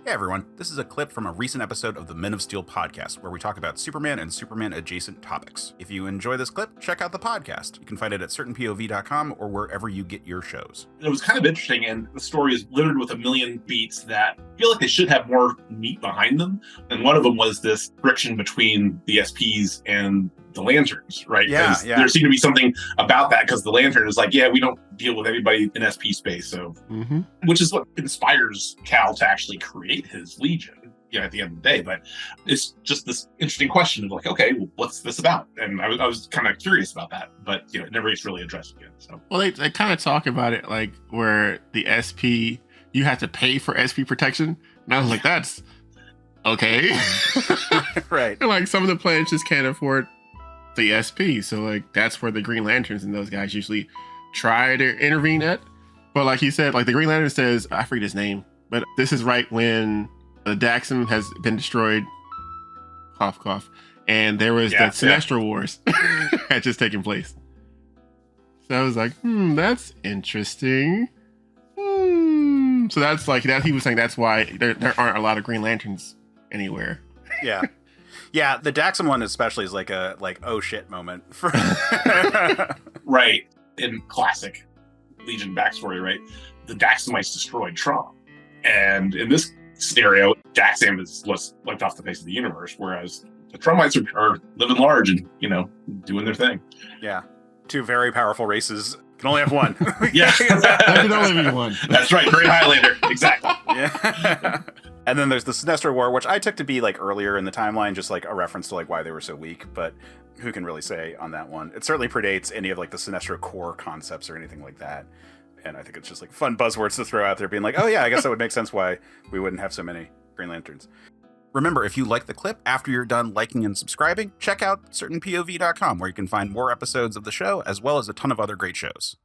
Hey everyone, this is a clip from a recent episode of the Men of Steel podcast where we talk about Superman and Superman adjacent topics. If you enjoy this clip, check out the podcast. You can find it at certainpov.com or wherever you get your shows. It was kind of interesting, and the story is littered with a million beats that feel like they should have more meat behind them. And one of them was this friction between the SPs and the Lanterns, right? Yeah. There seemed to be something about that because the Lantern is like, yeah, we don't deal with everybody in SP space. So, which is what inspires Cal to actually create his Legion, at the end of the day. But it's just this interesting question of like, okay, well, what's this about? And I was kind of curious about that, but it never gets really addressed again. So, well, they kind of talk about it like where the SP, you have to pay for SP protection. And I was like, that's okay. Right. Like some of the planets just can't afford the SP, so like that's where the Green Lanterns and those guys usually try to intervene at. But like he said, like the Green Lantern says, I forget his name, but this is right when the Daxam has been destroyed, cough cough, and there was the Sinestro Wars had just taken place. So I was like, that's interesting. So that's like that he was saying that's why there aren't a lot of Green Lanterns anywhere. Yeah. Yeah, the Daxam one especially is like a oh shit moment. Right. In classic Legion backstory, right? The Daxamites destroyed Tron. And in this scenario, Daxam was wiped off the face of the universe, whereas the Tronites are living large and, doing their thing. Yeah. Two very powerful races can only have one. Yeah. There can only be one. That's right. Great Highlander. Exactly. Yeah. And then there's the Sinestro War, which I took to be like earlier in the timeline, just like a reference to like why they were so weak. But who can really say on that one? It certainly predates any of like the Sinestro core concepts or anything like that. And I think it's just like fun buzzwords to throw out there, being like, oh yeah, I guess that would make sense why we wouldn't have so many Green Lanterns. Remember, if you like the clip, after you're done liking and subscribing, check out certainpov.com where you can find more episodes of the show as well as a ton of other great shows.